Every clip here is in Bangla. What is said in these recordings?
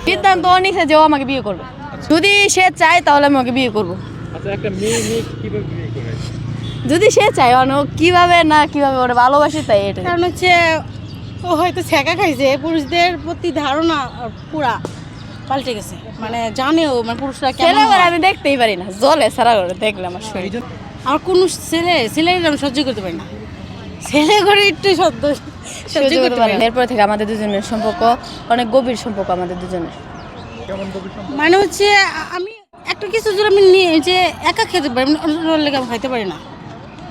সিদ্ধান্ত নিছে যে ও আমাকে বিয়ে করবে। যদি সে চায় তাহলে আমি ওকে বিয়ে করব। আচ্ছা, একটা মেয়ে কিভাবে বিয়ে করে? যদি সে চায় ও কিভাবে না কিভাবে ওরা ভালোবাসে তাই এটা। কারণ হচ্ছে ও হয়তো ছ্যাঁকা খাইছে, পুরুষদের প্রতি ধারণা পুরা পাল্টে গেছে, মানে জানেও মানে পুরুষরা ছেলে কেমন করে হয়। আমি দেখতেই পারি না, জলে সারা করে দেখলে আমার শরীর। আর কোন ছেলে আমি সহ্য করতে পারি না, ছেলে করে একটু সহ্য করতে পারি না। এরপর থেকে আমাদের দুজনের সম্পর্ক অনেক গভীর সম্পর্ক আমাদের দুজনের। কেমন গভীর সম্পর্ক? মানে হচ্ছে আমি একটা কিছু যদি আমি নিয়ে যে একা খেতে পারি, অন্য লেগে আমি খাইতে পারি না,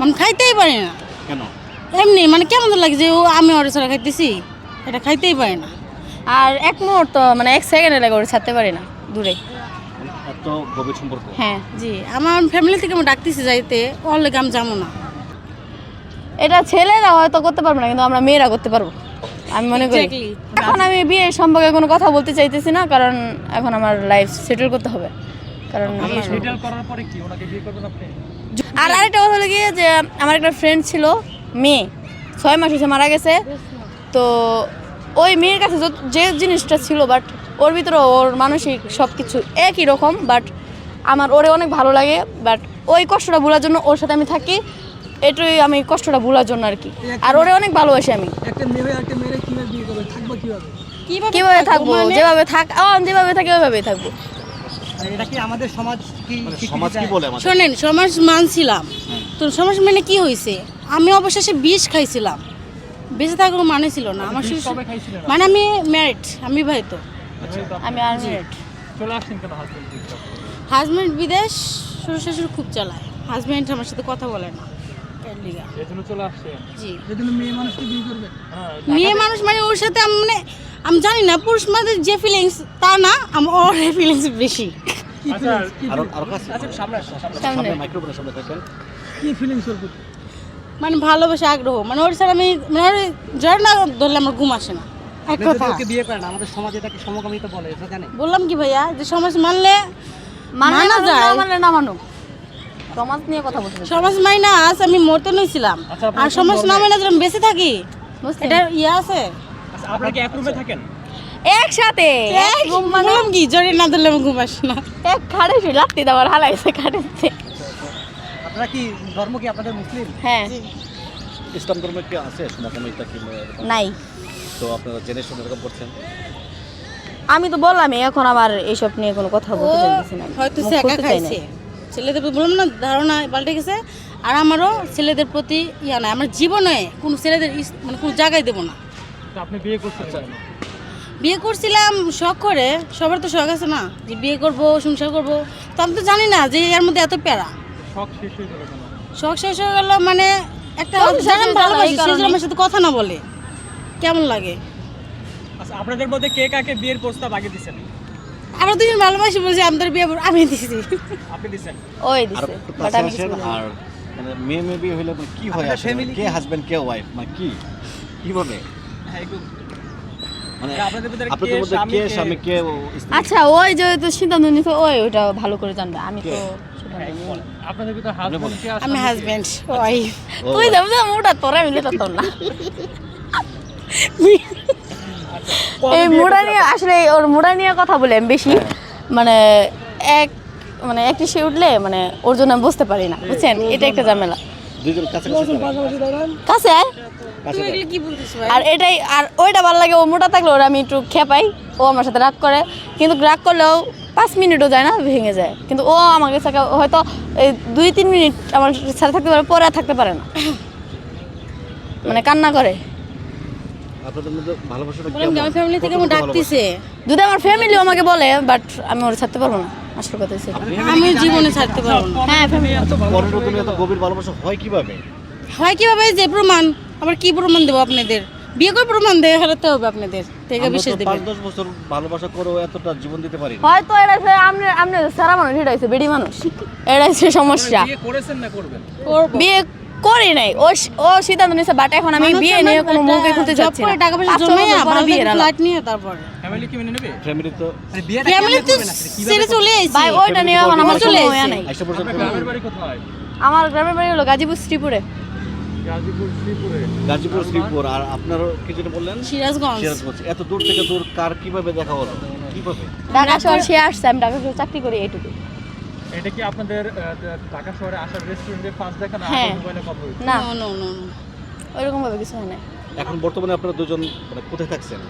আমি খাইতেই পারি না। কেন? এমনি মানে কেমন লাগে যে ও আমি ওর ছাড়া খাইতেছি, এটা খাইতেই পারি না। আর এক মুহূর্ত মানে এক সেকেন্ডে লাগে ওরা ছাড়তে পারি না দূরে। এত গভীর সম্পর্ক? হ্যাঁ, জি, আমার ফ্যামিলি থেকে আমি ডাকতেছি যাইতে, ওর লেগে আমি যাবো না। এটা ছেলেরা হয়তো করতে পারবে না, কিন্তু আমরা মেয়েরা করতে পারবো আমি মনে করি। Exactly. এখন আমি বিয়ের সম্পর্কে কোনো কথা বলতে চাইতেছি না, কারণ এখন আমার লাইফ সেটেল করতে হবে। কারণ সেটেল করার পরে কি ওনাকে বিয়ে করবেন আপনি? আর আরেকটা কথা হলো গিয়ে যে আমার একটা ফ্রেন্ড ছিল, মেয়ে 6 মাস হয়েছে মারা গেছে। তো ওই মেয়ের কাছে যে জিনিসটা ছিল, বাট ওর ভিতরে ওর মানসিক সব কিছু একই রকম, বাট আমার ওরে অনেক ভালো লাগে। বাট ওই কষ্টটা ভোলার জন্য ওর সাথে আমি থাকি, এটাই আমি কষ্টটা ভোলার জন্য আর কি। আর ওরে অনেক ভালোবাসি আমি। একটা মেয়ে কিভাবে বিয়ে করবে, থাকবো কিভাবে? কিভাবে থাকবো? যেভাবে যেভাবে থাকি ওইভাবেই থাকবো। আর এটা কি আমাদের সমাজ কি সমাজ কি বলে আমাদের? শোনেন, সমাজ মানছিলাম তো, সমাজ মানে কি হয়েছে, আমি অবশেষে বিষ খাইছিলাম, বেঁচে থাকার কোনো মানে ছিল না আমার। কবে খাইছিলেন? মানে আমি ম্যারিড, আমি বিবাহিত। আমি আনমেরিড। চলে আসছেন কেন হাজবেন্ড? হাজব্যান্ড বিদেশ, শ্বশুর শাশুড়ি খুব চালায়, হাজব্যান্ড আমার সাথে কথা বলে না, এর লিগা। এজন্য চলে আসছেন? জি, যেদিন মেয়ে মানুষকে বিয়ে করবে, মেয়ে মানুষ মানে ওর সাথে আমি মানে আমি জানি না, পুরুষ মানুষের যে ফিলিংস তা না, আমার ওর ফিলিংস বেশি। আচ্ছা, আরো কাছে সামনে সামনে মাইক্রোফোনের সামনে থাকেন। কি ফিলিংস ওর প্রতি? মানে ভালোবাসা, আগ্রহ, মানে ওর সাথে আমি মানে ওর জ্বর না ধরলে আমার ঘুম আসে না। এক কথা ওকে বিয়ে করে না, আমাদের সমাজে এটাকে সমকামিতা বলে, এটা জানেন? বললাম কি ভাইয়া, যে সমাজ মানলে মানা যায়, না মানুক সমাজ নিয়ে কথা বলতে চাই। সমাজ মাইনা আজ আমি মরতে নইছিলাম, আচ্ছা, আর সমাজ না মাইনা যদি আমি বেঁচে থাকি, বুঝছেন? এটা ইয়ে আছে। আচ্ছা, আপনারা কি এক রুমে থাকেন? একসাথে বললাম কি জ্বরে না ধরলে আমার ঘুম আসে না। এক খাড়ে শুয়ে লাত্তি দেওয়ার হালাইছে খাড়েছে। আপনারা কি ধর্ম কি আপনাদের মুসলিম? হ্যাঁ, ইসলাম ধর্মে কি আছে সমকামিতা কি এরকম? নাই। তো আপনারা জেনে শুনে এরকম করছেন? আমি তো বললামই, এখন আমার এইসব নিয়ে কোনো কথা ও বলতে চাইতেছি না। হয়তো মুখ সে একা খুলতে চাই না। খাইছে, ছেলেদের বললাম না ধারণা পাল্টে গেছে। আর আমারও ছেলেদের প্রতি ইয়া নাই, আমার জীবনে কোনো ছেলেদের মানে কোনো জায়গায় দেবো না। তো আপনি বিয়ে করছেন কেন? বিয়ে করছিলাম শখ করে, সবার তো শখ আছে না যে বিয়ে করব, সংসার করব। তো আমি তো জানি না যে এর মধ্যে এত প্যারা। শখ শেষ হয়ে গেল কেন? শখ শেষ হয়ে গেল মানে একটা শখ শেষ যারা আমি হয়ে গেল ভালোবাসি এই সে যদি কারণে। আমার সাথে কথা না বলে কেমন লাগে। আচ্ছা, আপনাদের মধ্যে কে কাকে বিয়ের প্রস্তাব আগে দিয়েছেন? আমরা দুজন ভালোবাসি বলছি, আমাদের বিয়ে আমি দিছি। আপনি দিয়েছেন? ওই আর দিছে, একটু বাট কাছে আমি কিছু আসেন। বলিনি। আর মানে মেয়ে বিয়ে হইলে মানে কি হয় আপনাদের আসলে? family কে হাজবেন্ড কে ওয়াইফ মানে কি কিভাবে হ্যাঁ, একটু মানে আপনাদের ভিতরে আপনাদের মধ্যে কে স্বামী কে স্ত্রী? আচ্ছা, ওই যে তো সিদ্ধান্ত নিতে ওইটা ভালো করে জানবে, আমি তো সিদ্ধান্ত নিইনি। আপনাদের ভিতরে হাজবেন্ড কে? আমি হাজবেন্ড ওয়াইফ। ও, তুই দেব যে মোটা তোরা মিলে তো না। এই মোড়া নিয়ে আসলে ওর মোড়া নিয়ে কথা বলে আমি বেশি মানে একটি সে উঠলে মানে ওর জন্য আমি বুঝতে পারি না, বুঝছেন? এটা একটা ঝামেলা। দুইজন কাছে কাছে দাঁড়ান। পাশাপাশি দাঁড়ান। কাছে আয়। কাছে তুমি দাঁড়ান। এগুলো কি বলতেছো ভাই? আর এটাই আর ওইটা ভালো লাগে, ও মোটা থাকলে ওরা আমি একটু খেপাই, ও আমার সাথে রাগ করে, কিন্তু রাগ করলেও 5 মিনিটও যায় না, ভেঙে যায়। কিন্তু ও আমাকে সাথে হয়তো এই 2-3 মিনিট আমার সাথে থাকতে পারে, পরে আর থাকতে পারে না, মানে কান্না করে। আপনাদের মধ্যে ভালোবাসাটা বললাম কি কেমন? আমার ফ্যামিলি থেকে আমার কতটুকু ডাকতেছে, যদি আমার ফ্যামিলিও আমাকে বলে, বাট আমি ওরা ছাড়তে পারবো না, আসল কথা হচ্ছে। আমি জীবনে ছাড়তে পারবো না। হ্যাঁ, ফ্যামিলি ভালোবাসা? পনেরো দিনে এত গভীর ভালোবাসা হয় কিভাবে? হয় কিভাবে যে প্রমাণ, আবার কি প্রমাণ দেবো আপনাদের? বিয়ে করে প্রমাণ দেখাতে হবে আপনাদের থেকে, আমরা বিশেষ তো দেবেন। 5-10 বছর ভালোবাসা করেও এতটা জীবন দিতে পারি না। হয়তো এটা আপনি সারা মানুষ, এটা হচ্ছে বেডি মানুষ, এটা হচ্ছে সমস্যা। বিয়ে করেছেন না করবেন? বিয়ে করি নাই, ও সিদ্ধান্ত নিয়েছে, বাট এখন আমি বিয়ে নিয়ে কোনো মুখে খুলতে যাচ্ছি না। টাকা পয়সা 5 বছর জমাইয়া পরে ভালো বিয়ের আলাপ। ফ্ল্যাট নিয়ে তারপরে ফ্যামিলি কি মেনে নেবে? ফ্যামিলি তো বিয়েটা ফ্যামিলি তো ছেড়ে চলে এসেছি। ভাই ওইটা নিয়ে এখন আমার চলে সময় এসেছি। নাই। আইসা পর্যন্ত আপনার গ্রামের বাড়ি কোথায়? আমার গ্রামের বাড়ি হলো গাজীপুর শ্রীপুরে। গাজীপুর শ্রীপুর, আর আপনার কি যেটা বললেন সিরাজগঞ্জ। সিরাজগঞ্জ। এত দূর থেকে দূর কার কিভাবে দেখা হলো, কিভাবে? ঢাকা শহর সে আসছে, আমি ঢাকা শহরে চাকরি করি এইটুকু। এটা কি আপনাদের ঢাকা শহরে আসার রেস্টুরেন্টে ফার্স্ট দেখা না হ্যাঁ। মোবাইলে কথা হয়েছে? না নো নো নো ওইরকম ভাবে কিছু হয় না। এখন বর্তমানে আপনারা দুজন মানে কোথায় থাকছেন?